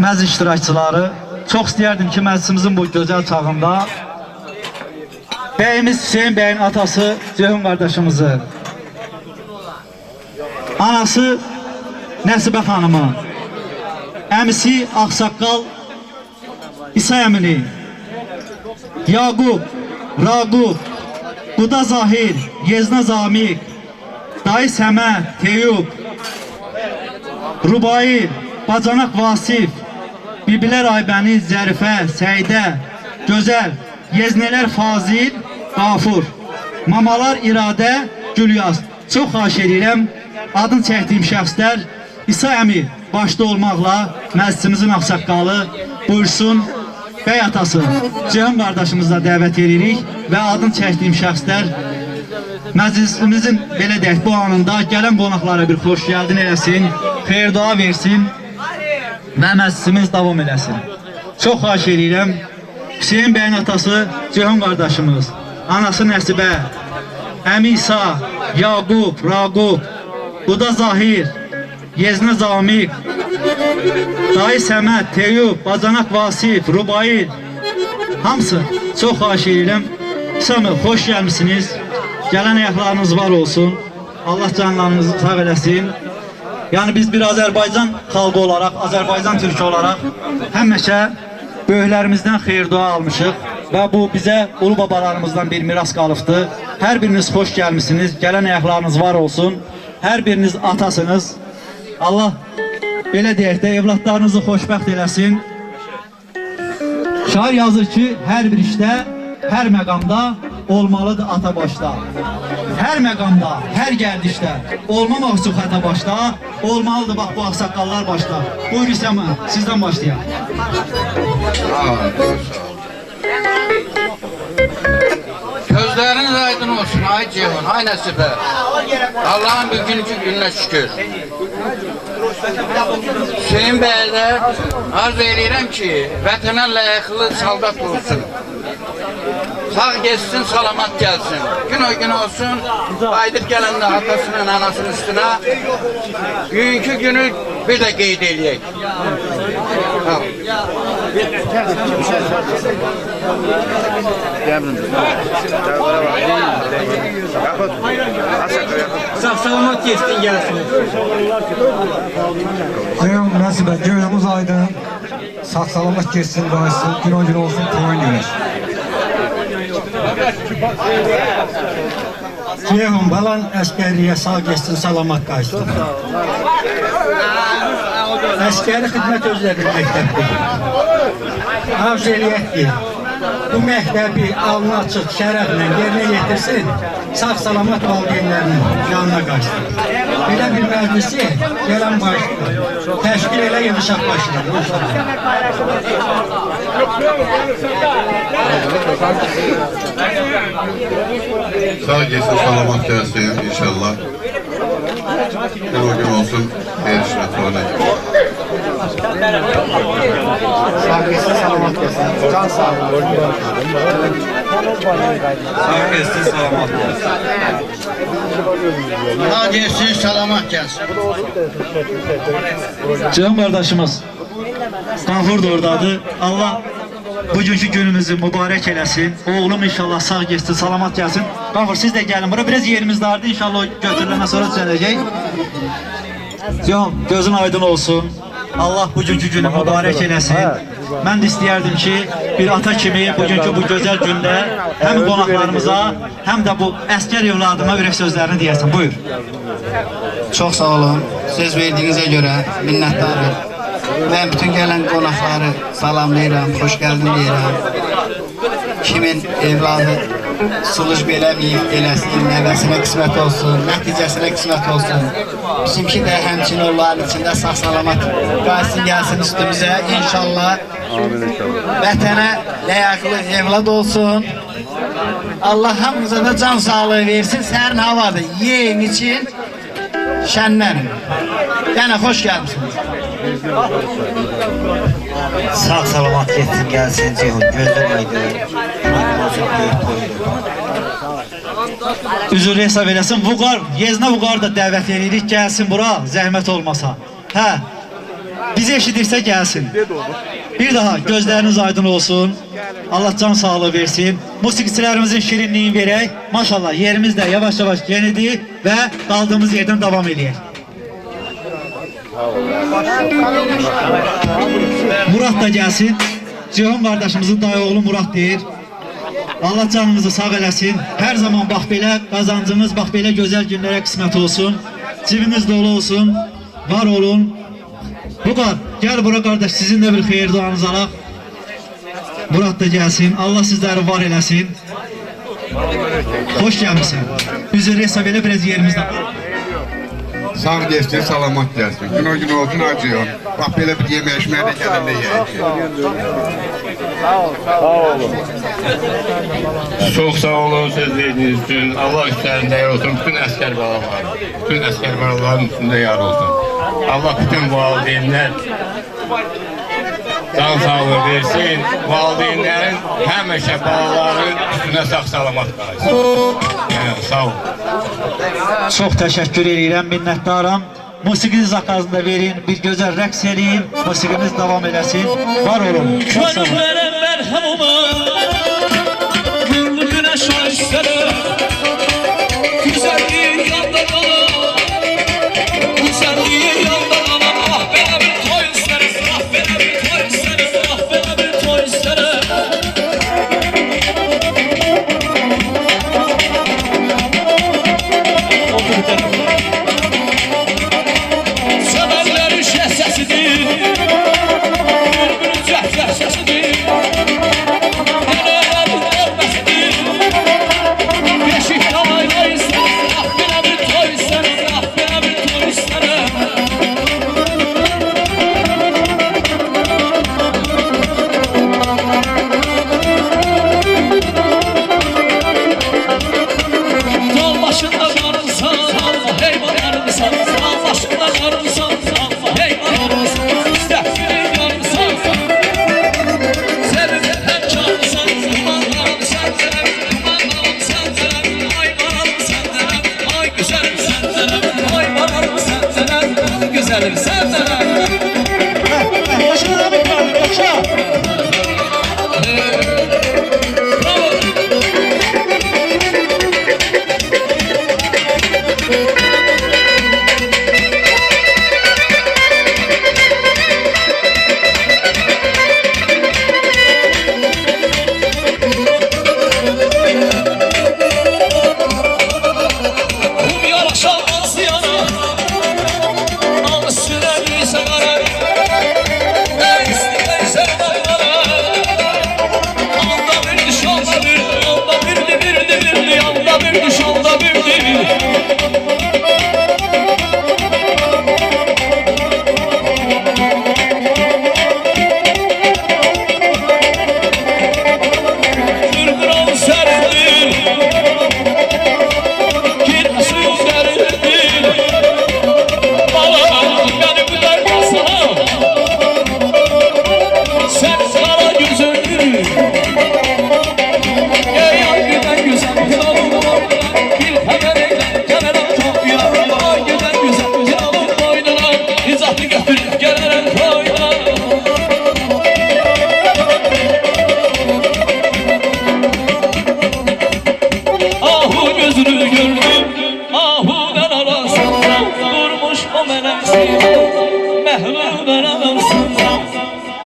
məclis iştirakçıları, çox istəyərdim ki, məclisimizin bu gözəl çağında bəyimiz Hüseyin bəyin atası Ceyhun qardaşımızı, anası Nəsibə xanımı, əmisi Ağsaqqal İsa əmini, Yaqub, Raqub, Quda Zahir, Yezna Zamik, Dayı Səmət, Teyub, Rubai, Bacanaq Vasif, Bibilər Aybəniz, Zərifə, Səidə, Gözəl, Yeznələr Fazil, Qafur, Mamalar İradə, Gülyaz. Çox xahiş edirəm, adın çəkdiyim şəxslər İsa əmi başda olmaqla məclisimizin ağsaqqalı buyursun, bəy atası Ceyhun qardaşımızla dəvət edirik və adın çəkdiyim şəxslər məclisimizin belə deyək bu anında gələn qonaqlara bir xoş gəldin eləsin, xeyir dua versin və məclisimiz davam eləsin. Çox xahiş edirəm, Hüseyin bəyin atası Ceyhun qardaşımız, anası Nəsibə, əmi İsa, Yaqub, Raqub, Quda Zahir, Yeznə Zamik, Dayı Səmət, Teyub, Bacanaq Vasif, Rubai, hamısı çox xahiş edirəm. Samı, xoş gəlmişsiniz. Gələn ayaqlarınız var olsun. Allah canlarınızı sağ eləsin. Yəni biz bir Azərbaycan xalqı olaraq, Azərbaycan türkü olaraq həmişə böyüklərimizdən xeyir dua almışıq və bu bizə ulu babalarımızdan bir miras qalıbdır. Hər biriniz xoş gəlmişsiniz. Gələn ayaqlarınız var olsun. Hər biriniz atasınız. Allah belə deyək də evlatlarınızı xoşbəxt eləsin. Şair yazır ki, hər bir işdə, hər məqamda olmalıdır ata başda. Hər məqamda, hər gəldişdə olmamaq üçün ata başda, olmalıdır bax bu ağsaqqallar başda. Buyur İslam'a, sizdən başlayaq. Gözleriniz aydın olsun, ay Ceyhun, ay Nəsibə. Allah'ın bugünkü gününe şükür. Hüseyin bəyə də arz edirəm ki, vətənə layıqlı saldat olsun. Sağ geçsin, salamat gelsin. Gün o gün olsun, aydır gələndə atasının, anasının üstüne. Bugünkü günü bir de qeyd eləyək. Sağ salamat geçsin gelsin. Ceyhun Nəsibə, günümüz aydın. Sağ salamat geçsin, qayıtsın. Gün o gün olsun, toyun günür. Ceyhun balan əskəriyə sağ geçsin, salamat qayıtsın. Əskəri xidmət özlə bir məktəbdir. Arz eləyək ki, bu məktəbi alnı açıq şərəflə yerinə yetirsin, sağ salamat valideynlərinin yanına qaçsın. Belə bir məclisi gələn başlayır. Təşkil elə yığışaq başlayır. Sağ geçsin, salamat gelsin inşallah. Bir o gün olsun, erişme tuğuna gibi. Sağ geçsin, salamat gelsin. Can sağ olun. Sağ geçsin, salamat gelsin. Sağ geçsin, salamat gelsin. Ceyhun qardaşımız Qanfur da oradadır. Allah bugünkü günümüzü mübarək eləsin. Oğlum inşallah sağ geçsin, salamat gelsin. Qanfur siz de gelin bura. Biraz yerimiz dardı. İnşallah o götürülene sonra düzələcək. Ceyhun gözün aydın olsun. Allah bugünkü günü mübarək eləsin. Mən də istəyərdim ki, bir ata kimi bugünkü bu gözəl gündə həm qonaqlarımıza, həm də bu əskər evladıma ürək sözlərini deyəsən. Buyur. Çox sağ olun. Söz verdiyinizə görə minnətdarım. Mən bütün gələn qonaqları salamlayıram, xoş gəldin deyirəm. Kimin evladı suluş beləməyib, eləsin, nəvəsinə qismət olsun, nəticəsinə qismət olsun. Bizimki də həmçin onların içində sağ-salamat qalsın, gəlsin üstümüzə inşallah. Vətənə layıqlı evlad olsun. Allah hamımıza da can sağlığı versin, sərin havadır. Yeyin için şənlərin. Yəni, xoş gəlmişsiniz. Sağ salamat geçsin gelsin Ceyhun. Gözün aydın. Üzürlü hesab eləsin. Vüqar, Yezna Vüqar da dəvət edirik. Gəlsin bura, zəhmət olmasa. Hə. Bizi eşidirsə gəlsin. Bir daha gözləriniz aydın olsun. Allah can sağlığı versin. Musiqiçilərimizin şirinliğini verək. Maşallah yerimiz də yavaş-yavaş yenidir və qaldığımız yerdən davam edək. Murat da gəlsin. Ceyhun qardaşımızın dayı oğlu Murat deyir. Allah canımızı sağ eləsin. Hər zaman bax belə qazancınız, bax belə gözəl günlərə qismət olsun. Cibiniz dolu olsun. Var olun. Buqar, gel bura qardaş, sizin də bir xeyir duanızı alaq. Murat da gəlsin. Allah sizləri var eləsin. Hoş gəlmişsin. Üzr hesab elə biraz yerimizdə. Sağ geçsin, salamat gelsin. Gün o gün olsun acıyor. Bak böyle bir yemeğe içmeye de gelin de yiyin. Çok sağ olun söz verdiğiniz için. Allah üstlerinde yer olsun. Bütün asker balalar. Bütün asker balaların üstünde yer olsun. Allah bütün valideynler can sağlığı versin. Valideynlerin həmişə balaların üstüne sağ salamat qalırsın. Yani sağ olun. Çox təşəkkür edirəm, minnətdaram. Musiqiniz zakazında verin, bir gözəl rəqs eləyin, musiqiniz davam eləsin. Var olun. Çox sağ olun. Körüklərə mərhəmuma, vurdu günəş ay sərə,